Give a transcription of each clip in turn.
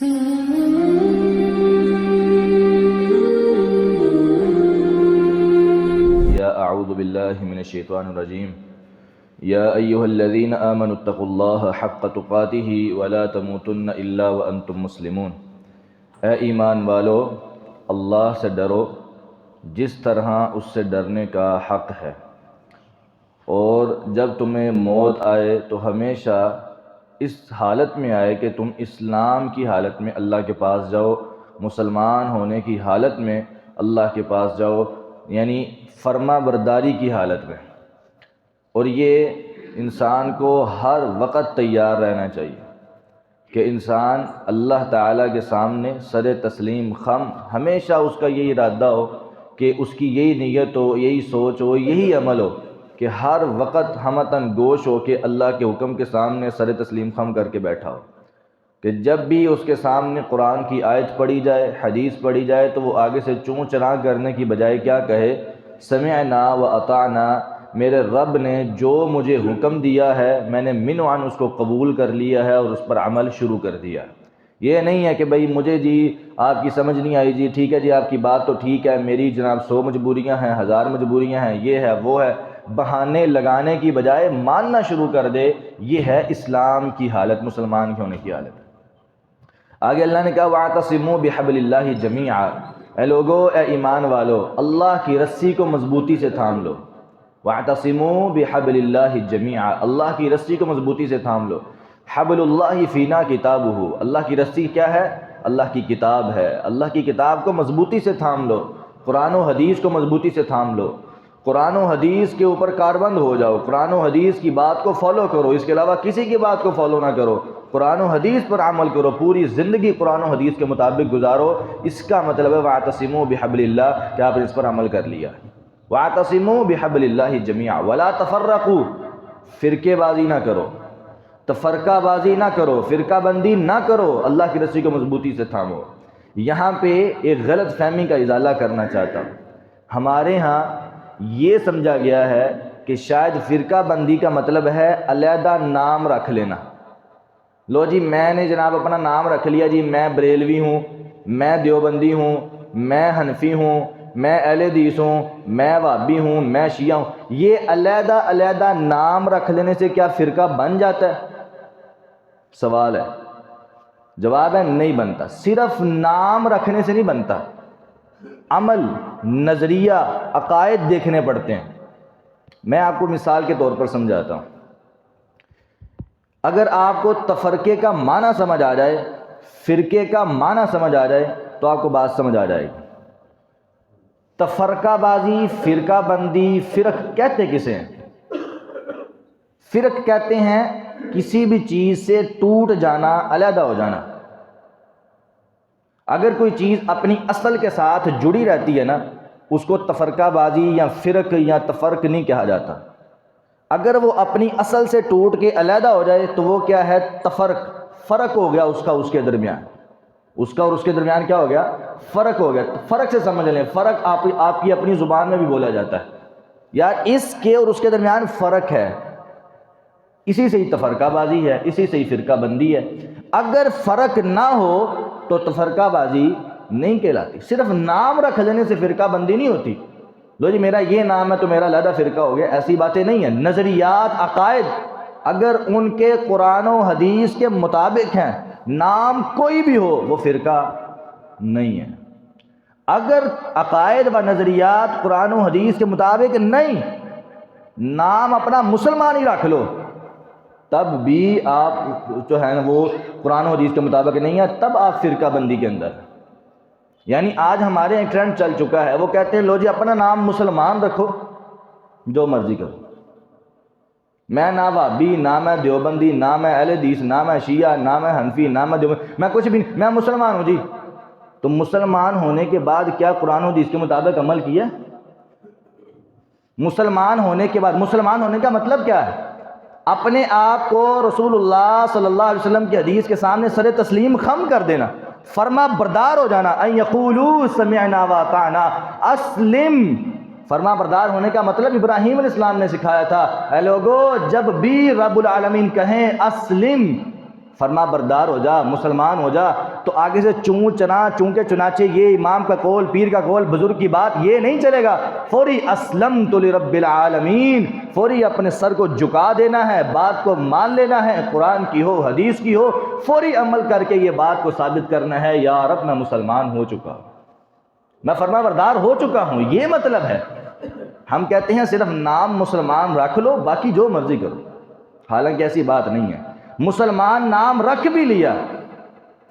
اعوذ باللہ من الشیطان الرجیم یا ایہا الذین آمنوا اتقوا اللہ حق تقاتہ ولا تموتن الا وانتم مسلمون۔ اے ایمان والو، اللہ سے ڈرو جس طرح اس سے ڈرنے کا حق ہے، اور جب تمہیں موت آئے تو ہمیشہ اس حالت میں آئے کہ تم اسلام کی حالت میں اللہ کے پاس جاؤ، مسلمان ہونے کی حالت میں اللہ کے پاس جاؤ، یعنی فرما برداری کی حالت میں۔ اور یہ انسان کو ہر وقت تیار رہنا چاہیے کہ انسان اللہ تعالیٰ کے سامنے سر تسلیم خم، ہمیشہ اس کا یہی ارادہ ہو کہ اس کی یہی نیت ہو، یہی سوچ ہو، یہی عمل ہو کہ ہر وقت ہمتاً گوش ہو کہ اللہ کے حکم کے سامنے سر تسلیم خم کر کے بیٹھا ہو، کہ جب بھی اس کے سامنے قرآن کی آیت پڑھی جائے، حدیث پڑھی جائے، تو وہ آگے سے چوں چراں کرنے کی بجائے کیا کہے؟ سمعنا و اطعنا، میرے رب نے جو مجھے حکم دیا ہے میں نے من عن اس کو قبول کر لیا ہے اور اس پر عمل شروع کر دیا۔ یہ نہیں ہے کہ بھئی مجھے جی آپ کی سمجھ نہیں آئی، جی ٹھیک ہے جی آپ کی بات تو ٹھیک ہے، میری جناب 100 مجبوریاں ہیں، 1000 مجبوریاں ہیں، یہ ہے وہ ہے، بہانے لگانے کی بجائے ماننا شروع کر دے۔ یہ ہے اسلام کی حالت، مسلمان ہونے کی حالت۔ آگے اللہ نے کہا وَاعْتَصِمُوا بِحَبْلِ اللَّهِ جَمِيعًا، اے لوگو، اے ایمان والو، اللہ کی رسی کو مضبوطی سے تھام لو۔ وَاعْتَصِمُوا بِحَبْلِ اللَّهِ جَمِيعًا، اللہ کی رسی کو مضبوطی سے تھام لو۔ حبل اللہ فینا کتابہ، اللہ کی رسی کیا ہے؟ اللہ کی کتاب ہے۔ اللہ کی کتاب کو مضبوطی سے تھام لو، قرآن و حدیث کو مضبوطی سے تھام لو، قرآن و حدیث کے اوپر کاربند ہو جاؤ، قرآن و حدیث کی بات کو فالو کرو، اس کے علاوہ کسی کی بات کو فالو نہ کرو، قرآن و حدیث پر عمل کرو، پوری زندگی قرآن و حدیث کے مطابق گزارو۔ اس کا مطلب ہے وَاعْتَصِمُوا بِحَبْلِ اللَّهِ کہ آپ نے اس پر عمل کر لیا۔ وَاعْتَصِمُوا بِحَبْلِ اللَّهِ جَمِيعًا وَلَا تَفَرَّقُوا، فرقے بازی نہ کرو، تفرقہ بازی نہ کرو، فرقہ بندی نہ کرو، اللہ کی رسی کو مضبوطی سے تھامو۔ یہاں پہ ایک غلط فہمی کا ازالہ کرنا چاہتا ہوں۔ ہمارے ہاں یہ سمجھا گیا ہے کہ شاید فرقہ بندی کا مطلب ہے علیحدہ نام رکھ لینا۔ لو جی میں نے جناب اپنا نام رکھ لیا جی، میں بریلوی ہوں، میں دیوبندی ہوں، میں حنفی ہوں، میں اہل حدیث ہوں، میں وہابی ہوں، میں شیعہ ہوں۔ یہ علیحدہ علیحدہ نام رکھ لینے سے کیا فرقہ بن جاتا ہے؟ سوال ہے، جواب ہے نہیں بنتا۔ صرف نام رکھنے سے نہیں بنتا، عمل، نظریہ، عقائد دیکھنے پڑتے ہیں۔ میں آپ کو مثال کے طور پر سمجھاتا ہوں۔ اگر آپ کو تفرقے کا معنی سمجھ آ جائے، فرقے کا معنی سمجھ آ جائے تو آپ کو بات سمجھ آ جائے گی۔ تفرقہ بازی، فرقہ بندی، فرق کہتے کسے ہیں؟ فرق کہتے ہیں کسی بھی چیز سے ٹوٹ جانا، علیحدہ ہو جانا۔ اگر کوئی چیز اپنی اصل کے ساتھ جڑی رہتی ہے نا، اس کو تفرقہ بازی یا فرق یا تفرق نہیں کہا جاتا۔ اگر وہ اپنی اصل سے ٹوٹ کے علیحدہ ہو جائے تو وہ کیا ہے؟ تفرق، فرق ہو گیا اس کا اس کے درمیان، اس کا اور اس کے درمیان کیا ہو گیا؟ فرق ہو گیا۔ فرق سے سمجھ لیں، فرق آپ کی اپنی زبان میں بھی بولا جاتا ہے، یار اس کے اور اس کے درمیان فرق ہے، اسی سے ہی تفرقہ بازی ہے، اسی سے ہی فرقہ بندی ہے۔ اگر فرق نہ ہو تو تفرقہ بازی نہیں کہلاتی۔ صرف نام رکھ لینے سے فرقہ بندی نہیں ہوتی۔ لو جی میرا یہ نام ہے تو میرا علیحدہ فرقہ ہو گیا، ایسی باتیں نہیں ہیں۔ نظریات، عقائد اگر ان کے قرآن و حدیث کے مطابق ہیں، نام کوئی بھی ہو، وہ فرقہ نہیں ہے۔ اگر عقائد و نظریات قرآن و حدیث کے مطابق نہیں، نام اپنا مسلمان ہی رکھ لو، تب بھی آپ جو ہے نا وہ قرآن و حدیث کے مطابق نہیں ہے، تب آپ فرقہ بندی کے اندر۔ یعنی آج ہمارے ایک ٹرینڈ چل چکا ہے، وہ کہتے ہیں لو جی اپنا نام مسلمان رکھو، جو مرضی کرو، میں نہ وہابی، نہ میں دیوبندی، نہ میں اہل حدیث، نہ میں شیعہ، نہ میں حنفی، نہ میں دیوبندی، میں کچھ بھی نہیں، میں مسلمان ہوں جی۔ تو مسلمان ہونے کے بعد کیا قرآن و حدیث کے مطابق عمل کیا؟ مسلمان ہونے کے بعد، مسلمان ہونے کا مطلب کیا ہے؟ اپنے آپ کو رسول اللہ صلی اللہ علیہ وسلم کی حدیث کے سامنے سر تسلیم خم کر دینا، فرما بردار ہو جانا۔ ان یقولوا سمعنا واطعنا، اسلم۔ فرما بردار ہونے کا مطلب ابراہیم علیہ السلام نے سکھایا تھا، اے لوگو جب بھی رب العالمین کہیں اسلم، فرما بردار ہو جا، مسلمان ہو جا، تو آگے سے چونکہ چنانچہ یہ امام کا قول، پیر کا قول، بزرگ کی بات یہ نہیں چلے گا، فوری اسلمت لرب العالمین، فوری اپنے سر کو جھکا دینا ہے، بات کو مان لینا ہے، قرآن کی ہو حدیث کی ہو، فوری عمل کر کے یہ بات کو ثابت کرنا ہے، یا رب میں مسلمان ہو چکا ہوں، میں فرما بردار ہو چکا ہوں، یہ مطلب ہے۔ ہم کہتے ہیں صرف نام مسلمان رکھ لو، باقی جو مرضی کرو، حالانکہ ایسی بات نہیں ہے۔ مسلمان نام رکھ بھی لیا،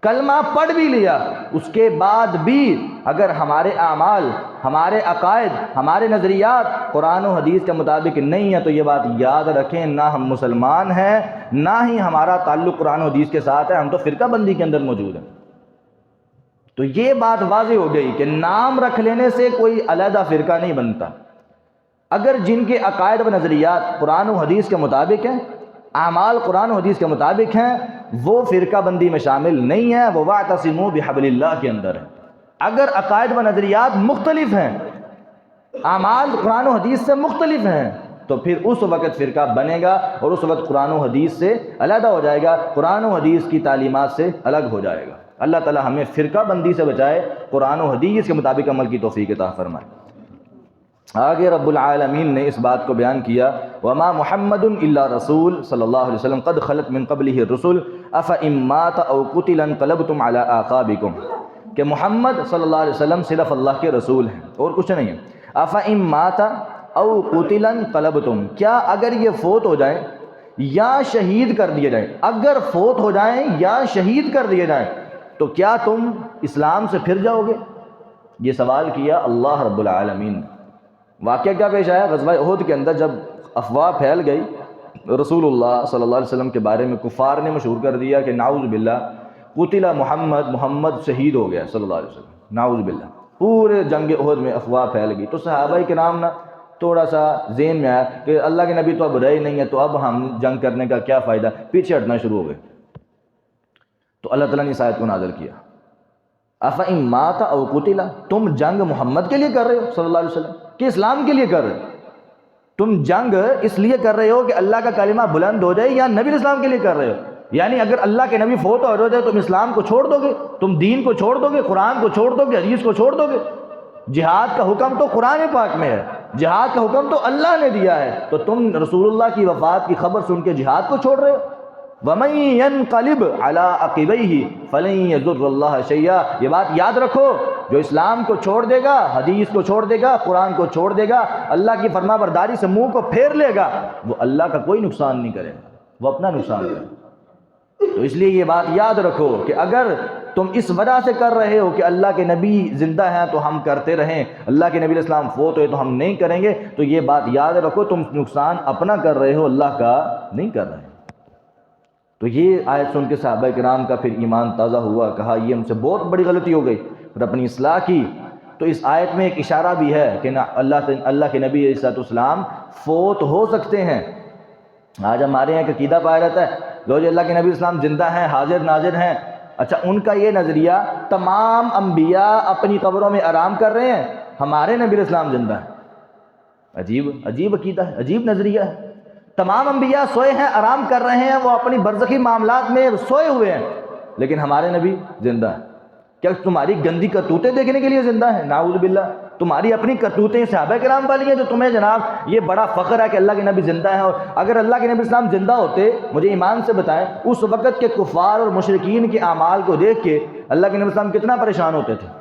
کلمہ پڑھ بھی لیا، اس کے بعد بھی اگر ہمارے اعمال، ہمارے عقائد، ہمارے نظریات قرآن و حدیث کے مطابق نہیں ہے تو یہ بات یاد رکھیں، نہ ہم مسلمان ہیں، نہ ہی ہمارا تعلق قرآن و حدیث کے ساتھ ہے، ہم تو فرقہ بندی کے اندر موجود ہیں۔ تو یہ بات واضح ہو گئی کہ نام رکھ لینے سے کوئی علیحدہ فرقہ نہیں بنتا۔ اگر جن کے عقائد و نظریات قرآن و حدیث کے مطابق ہیں، اعمال قرآن و حدیث کے مطابق ہیں، وہ فرقہ بندی میں شامل نہیں ہے، وہ واعتصموا بحبل اللہ کے اندر ہے۔ اگر عقائد و نظریات مختلف ہیں، اعمال قرآن و حدیث سے مختلف ہیں، تو پھر اس وقت فرقہ بنے گا اور اس وقت قرآن و حدیث سے علیحدہ ہو جائے گا، قرآن و حدیث کی تعلیمات سے الگ ہو جائے گا۔ اللہ تعالی ہمیں فرقہ بندی سے بچائے، قرآن و حدیث کے مطابق عمل کی توفیق عطا فرمائے۔ آگے رب العالمین نے اس بات کو بیان کیا، وما محمد الا رسول صلی اللہ علیہ وسلم قد خلت من قبلہ الرسل افإن مات او قتل انقلبتم علی اعقابکم، کہ محمد صلی اللہ علیہ وسلم صرف اللہ کے رسول ہیں اور کچھ نہیں ہے۔ افإن مات او قتل انقلبتم، کیا اگر یہ فوت ہو جائیں یا شہید کر دیے جائیں، اگر فوت ہو جائیں یا شہید کر دیے جائیں تو کیا تم اسلام سے پھر جاؤ گے؟ یہ سوال کیا اللہ رب العالمین نے۔ واقعہ کیا پیش آیا؟ غزوہ احد کے اندر جب افواہ پھیل گئی رسول اللہ صلی اللہ علیہ وسلم کے بارے میں، کفار نے مشہور کر دیا کہ نعوذ باللہ قتل محمد شہید ہو گیا صلی اللہ علیہ وسلم، نعوذ باللہ، پورے جنگ احد میں افواہ پھیل گئی، تو صحابہ کرام نا تھوڑا سا ذہن میں آیا کہ اللہ کے نبی تو اب رہے نہیں ہے، تو اب ہم جنگ کرنے کا کیا فائدہ، پیچھے ہٹنا شروع ہو گئے۔ تو اللہ تعالیٰ نے اس آیت کو نازل کیا، افإن مات او قتل، تم جنگ محمد کے لیے کر رہے ہو صلی اللہ علیہ وسلم کہ اسلام کے لیے کر رہے ہو؟ تم جنگ اس لیے کر رہے ہو کہ اللہ کا کلمہ بلند ہو جائے یا نبی اسلام کے لیے کر رہے ہو؟ یعنی اگر اللہ کے نبی فوت ہو جائے تم اسلام کو چھوڑ دو گے، تم دین کو چھوڑ دو گے، قرآن کو چھوڑ دو گے، حدیث کو چھوڑ دو گے؟ جہاد کا حکم تو قرآن پاک میں ہے، جہاد کا حکم تو اللہ نے دیا ہے، تو تم رسول اللہ کی وفات کی خبر سن کے جہاد کو چھوڑ رہے ہو؟ وَمَن يَنْقَلِبْ عَلَىٰ عَقِبَيْهِ فَلَن يَضُرَّ اللَّهَ شَيْئًا، یہ بات یاد رکھو، جو اسلام کو چھوڑ دے گا، حدیث کو چھوڑ دے گا، قرآن کو چھوڑ دے گا، اللہ کی فرما برداری سے منہ کو پھیر لے گا، وہ اللہ کا کوئی نقصان نہیں کرے گا، وہ اپنا نقصان کرے گا۔ تو اس لیے یہ بات یاد رکھو کہ اگر تم اس وجہ سے کر رہے ہو کہ اللہ کے نبی زندہ ہیں تو ہم کرتے رہیں، اللہ کے نبی علیہ السلام فوت ہوئے تو ہم نہیں کریں گے، تو یہ بات یاد رکھو، تم نقصان اپنا کر رہے ہو، اللہ کا نہیں کر رہے۔ تو یہ آیت سن کے صحابہ کرام کا پھر ایمان تازہ ہوا، کہا یہ ہم سے بہت بڑی غلطی ہو گئی، پھر اپنی اصلاح کی۔ تو اس آیت میں ایک اشارہ بھی ہے کہ اللہ کے نبی علیہ السلام فوت ہو سکتے ہیں۔ آج ہمارے یہاں ایک عقیدہ پایا جاتا ہے، جو اللہ کے نبی اسلام زندہ ہیں، حاضر ناظر ہیں، اچھا ان کا یہ نظریہ تمام انبیاء اپنی قبروں میں آرام کر رہے ہیں، ہمارے نبی اسلام زندہ ہیں۔ عجیب عقیدہ ہے، عجیب نظریہ ہے۔ تمام انبیاء سوئے ہیں، آرام کر رہے ہیں، وہ اپنی برزخی معاملات میں سوئے ہوئے ہیں، لیکن ہمارے نبی زندہ ہیں۔ کیا تمہاری گندی کرتوتیں دیکھنے کے لیے زندہ ہیں؟ نعوذ باللہ، تمہاری اپنی کرتوتیں صحابہ کرام والی ہیں، جو تمہیں جناب یہ بڑا فخر ہے کہ اللہ کے نبی زندہ ہیں۔ اور اگر اللہ کے نبی اسلام زندہ ہوتے، مجھے ایمان سے بتائیں، اس وقت کے کفار اور مشرکین کے اعمال کو دیکھ کے اللہ کے نبی اسلام کتنا پریشان ہوتے تھے۔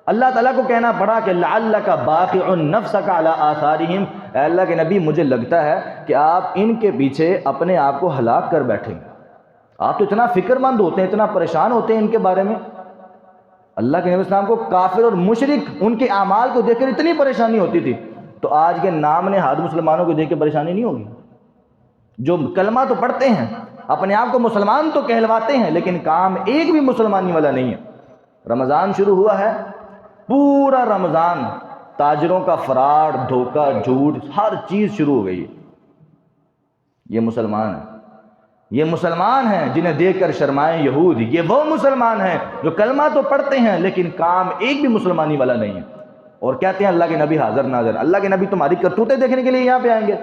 اللہ تعالیٰ کو کہنا پڑا کہ لعلک باخع نفسک علی آثارہم، اے اللہ کے نبی مجھے لگتا ہے کہ آپ ان کے پیچھے اپنے آپ کو ہلاک کر بیٹھیں گے، آپ تو اتنا فکر مند ہوتے ہیں، اتنا پریشان ہوتے ہیں ان کے بارے میں۔ اللہ کے نبی اسلام کو کافر اور مشرک ان کے اعمال کو دیکھ کر اتنی پریشانی ہوتی تھی، تو آج کے نام نہاد مسلمانوں کو دیکھ کے پریشانی نہیں ہوگی؟ جو کلمہ تو پڑھتے ہیں، اپنے آپ کو مسلمان تو کہلواتے ہیں، لیکن کام ایک بھی مسلمانی والا نہیں ہے۔ رمضان شروع ہوا ہے، پورا رمضان تاجروں کا فراڈ، دھوکہ، جھوٹ، ہر چیز شروع ہو گئی ہے۔ یہ مسلمان ہیں، یہ مسلمان ہیں جنہیں دیکھ کر شرمائیں یہود، یہ وہ مسلمان ہیں جو کلمہ تو پڑھتے ہیں لیکن کام ایک بھی مسلمانی والا نہیں ہے، اور کہتے ہیں اللہ کے نبی حاضر ناظر۔ اللہ کے نبی تمہاری کرتوتیں دیکھنے کے لیے یہاں پہ آئیں گے؟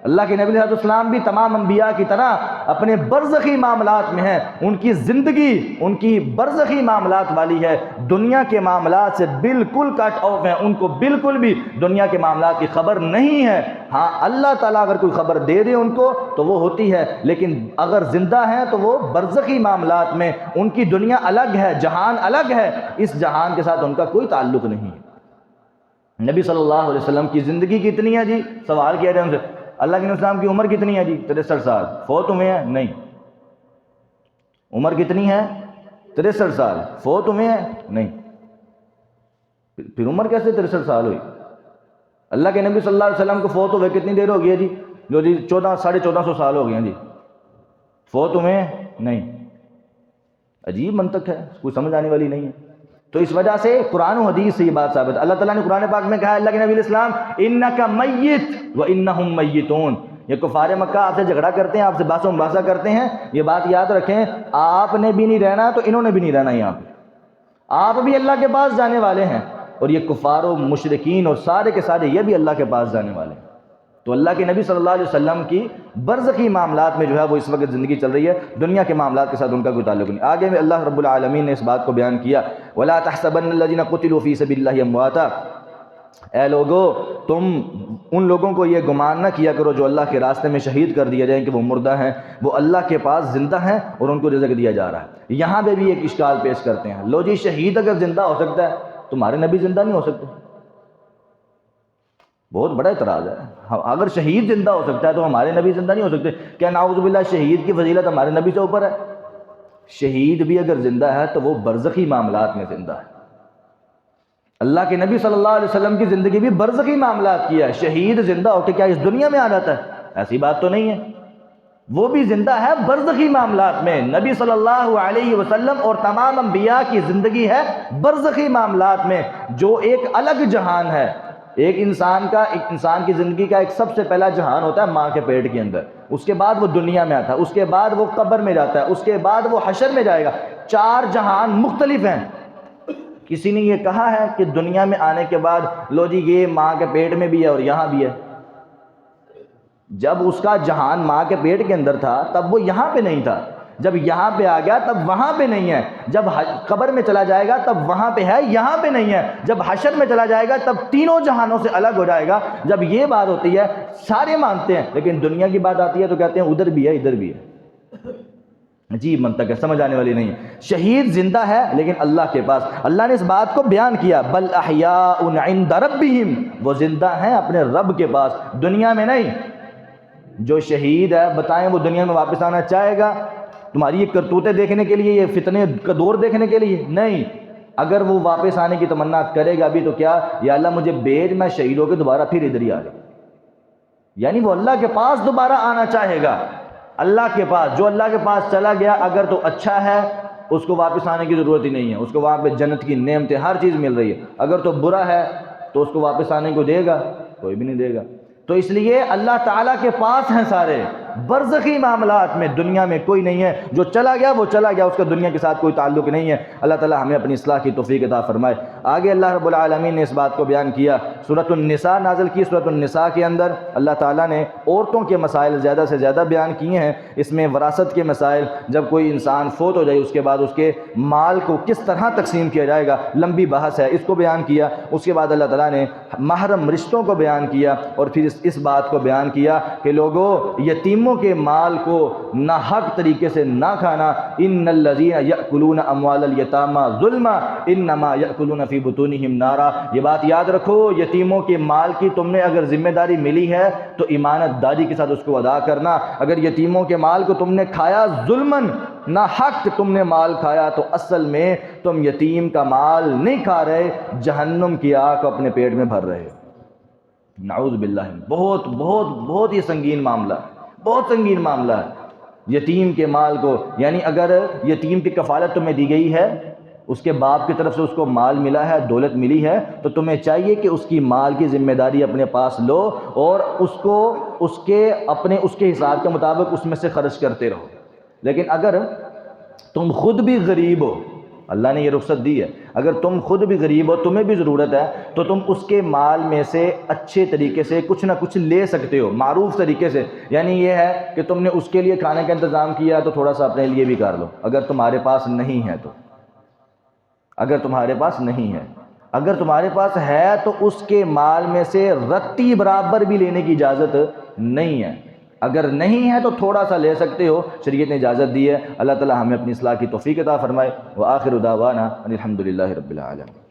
اللہ کے نبی علیہ السلام بھی تمام انبیاء کی طرح اپنے برزخی معاملات میں ہیں، ان کی زندگی ان کی برزخی معاملات والی ہے، دنیا کے معاملات سے بالکل کٹ آف ہیں، ان کو بالکل بھی دنیا کے معاملات کی خبر نہیں ہے۔ ہاں اللہ تعالیٰ اگر کوئی خبر دے دے ان کو تو وہ ہوتی ہے، لیکن اگر زندہ ہیں تو وہ برزخی معاملات میں، ان کی دنیا الگ ہے، جہان الگ ہے، اس جہان کے ساتھ ان کا کوئی تعلق نہیں ہے۔ نبی صلی اللہ علیہ وسلم کی زندگی کتنی ہے جی؟ سوال کیا رہے ہیں ان سے، اللہ کے نبی السلام کی عمر کتنی ہے جی؟ 63 سال۔ فوت ہوئے ہیں؟ نہیں۔ عمر کتنی ہے؟ 63 سال۔ فوت ہوئے ہیں؟ نہیں۔ پھر عمر کیسے 63 سال ہوئی؟ اللہ کے نبی صلی اللہ علیہ وسلم کو فوت ہوئے کتنی دیر ہو گئی ہے جی؟ جو جی 1400 سال ہو گئے ہیں جی۔ فوت ہوئے ہیں؟ نہیں۔ عجیب منطق ہے، کوئی سمجھ آنے والی نہیں ہے۔ تو اس وجہ سے قرآن و حدیث سے یہ بات ثابت ہے۔ اللہ تعالیٰ نے قرآن پاک میں کہا ہے، اللہ کے نبی علیہ السلام انک میت وانہم میتون۔ یہ کفار مکہ آپ سے جھگڑا کرتے ہیں، آپ سے بحث و مباحثہ کرتے ہیں، یہ بات یاد رکھیں، آپ نے بھی نہیں رہنا تو انہوں نے بھی نہیں رہنا یہاں پہ، آپ بھی اللہ کے پاس جانے والے ہیں، اور یہ کفار و مشرکین اور سارے کے سارے یہ بھی اللہ کے پاس جانے والے ہیں۔ تو اللہ کے نبی صلی اللہ علیہ وسلم کی برزخی معاملات میں جو ہے وہ اس وقت زندگی چل رہی ہے، دنیا کے معاملات کے ساتھ ان کا کوئی تعلق نہیں۔ آگے میں اللہ رب العالمین نے اس بات کو بیان کیا، وَلَا تَحْسَبَنَّ الَّذِينَ قُتِلُوا فِي سَبِيلِ اللَّهِ أَمْوَاتًا۔ اے لوگو، تم ان لوگوں کو یہ گمان نہ کیا کرو جو اللہ کے راستے میں شہید کر دیے جائیں کہ وہ مردہ ہیں، وہ اللہ کے پاس زندہ ہیں اور ان کو رزق دیا جا رہا ہے۔ یہاں پہ بھی ایک اشکال پیش کرتے ہیں، لو جی شہید اگر زندہ ہو سکتا ہے تمہارے نبی زندہ نہیں ہو سکتے؟ بہت بڑا اعتراض ہے، اگر شہید زندہ ہو سکتا ہے تو ہمارے نبی زندہ نہیں ہو سکتے؟ کیا نعوذ باللہ شہید کی فضیلت ہمارے نبی سے اوپر ہے؟ شہید بھی اگر زندہ ہے تو وہ برزخی معاملات میں زندہ ہے۔ اللہ کے نبی صلی اللہ علیہ وسلم کی زندگی بھی برزخی معاملات کی ہے۔ شہید زندہ ہو کے کیا اس دنیا میں آ جاتا ہے؟ ایسی بات تو نہیں ہے، وہ بھی زندہ ہے برزخی معاملات میں۔ نبی صلی اللہ علیہ وسلم اور تمام انبیاء کی زندگی ہے برزخی معاملات میں، جو ایک الگ جہان ہے۔ ایک انسان کی زندگی کا ایک سب سے پہلا جہان ہوتا ہے ماں کے پیٹ کے اندر، اس کے بعد وہ دنیا میں آتا ہے، اس کے بعد وہ قبر میں جاتا ہے، اس کے بعد وہ حشر میں جائے گا۔ 4 جہان مختلف ہیں۔ کسی نے یہ کہا ہے کہ دنیا میں آنے کے بعد لو جی یہ ماں کے پیٹ میں بھی ہے اور یہاں بھی ہے؟ جب اس کا جہان ماں کے پیٹ کے اندر تھا تب وہ یہاں پہ نہیں تھا، جب یہاں پہ آ گیا تب وہاں پہ نہیں ہے، جب قبر میں چلا جائے گا تب وہاں پہ ہے، یہاں پہ نہیں ہے، جب حشر میں چلا جائے گا تب تینوں جہانوں سے الگ ہو جائے گا۔ جب یہ بات ہوتی ہے سارے مانتے ہیں، لیکن دنیا کی بات آتی ہے تو کہتے ہیں ادھر بھی ہے ادھر بھی ہے۔ عجیب منطق ہے، سمجھ آنے والی نہیں ہے۔ شہید زندہ ہے لیکن اللہ کے پاس، اللہ نے اس بات کو بیان کیا، بل احیاء عند ربہم، وہ زندہ ہیں اپنے رب کے پاس، دنیا میں نہیں۔ جو شہید ہے بتائیں وہ دنیا میں واپس آنا چاہے گا تمہاری یہ کرتوتیں دیکھنے کے لیے، یہ فتنے کا دور دیکھنے کے لیے؟ نہیں۔ اگر وہ واپس آنے کی تمنا کرے گا بھی تو کیا، یا اللہ مجھے بھیج، میں شہید ہو کے دوبارہ پھر ادھر ہی آ جاؤں، یعنی وہ اللہ کے پاس دوبارہ آنا چاہے گا۔ اللہ کے پاس، جو اللہ کے پاس چلا گیا اگر تو اچھا ہے، اس کو واپس آنے کی ضرورت ہی نہیں ہے، اس کو وہاں پہ جنت کی نعمتیں ہر چیز مل رہی ہے۔ اگر تو برا ہے تو اس کو واپس آنے کو دے گا؟ کوئی بھی نہیں دے گا۔ تو اس لیے اللہ تعالیٰ کے پاس ہیں سارے، برزخی معاملات میں دنیا میں کوئی نہیں ہے۔ جو چلا گیا وہ چلا گیا، اس کا دنیا کے ساتھ کوئی تعلق نہیں ہے۔ اللہ تعالیٰ ہمیں اپنی اصلاح کی توفیق عطا فرمائے۔ آگے اللہ رب العالمین نے اس بات کو بیان کیا، سورۃ النساء نازل کی۔ سورۃ النساء کے اندر اللہ تعالیٰ نے عورتوں کے مسائل زیادہ سے زیادہ بیان کیے ہیں۔ اس میں وراثت کے مسائل، جب کوئی انسان فوت ہو جائے اس کے بعد اس کے مال کو کس طرح تقسیم کیا جائے گا، لمبی بحث ہے، اس کو بیان کیا۔ اس کے بعد اللہ تعالیٰ نے محرم رشتوں کو بیان کیا، اور پھر اس بات کو بیان کیا کہ لوگوں یتیموں کے مال کو ناحق طریقے سے نہ کھانا، ان الذین یأکلون اموال الیتامی ظلما انما یأکلون فی بطونہم نارا۔ یہ بات یاد رکھو، یتیموں کے مال کی تم نے اگر ذمہ داری ملی ہے تو امانت داری کے ساتھ اس کو ادا کرنا۔ اگر یتیموں کے مال کو تم نے کھایا ظلمن، ناحق تم نے مال کھایا، تو اصل میں تم یتیم کا مال نہیں کھا رہے، جہنم کی آگ کو اپنے پیٹ میں بھر رہے۔ نعوذ باللہ، بہت بہت بہت ہی سنگین معاملہ ہے، بہت سنگین معاملہ ہے یتیم کے مال کو۔ یعنی اگر یتیم کی کفالت تمہیں دی گئی ہے، اس کے باپ کی طرف سے اس کو مال ملا ہے، دولت ملی ہے، تو تمہیں چاہیے کہ اس کی مال کی ذمہ داری اپنے پاس لو اور اس کو اس کے حساب کے مطابق اس میں سے خرچ کرتے رہو۔ لیکن اگر تم خود بھی غریب ہو، اللہ نے یہ رخصت دی ہے۔ اگر تم خود بھی غریب ہو، تمہیں بھی ضرورت ہے، تو تم اس کے مال میں سے اچھے طریقے سے کچھ نہ کچھ لے سکتے ہو، معروف طریقے سے۔ یعنی یہ ہے کہ تم نے اس کے لیے کھانے کا انتظام کیا تو تھوڑا سا اپنے لیے بھی کر لو، اگر تمہارے پاس نہیں ہے تو۔ اگر تمہارے پاس نہیں ہے، اگر تمہارے پاس ہے تو اس کے مال میں سے رتی برابر بھی لینے کی اجازت نہیں ہے۔ اگر نہیں ہے تو تھوڑا سا لے سکتے ہو، شریعت نے اجازت دی ہے۔ اللہ تعالی ہمیں اپنی اصلاح کی توفیق عطا فرمائے۔ وآخر دعوانا ان الحمد للہ رب العالمین۔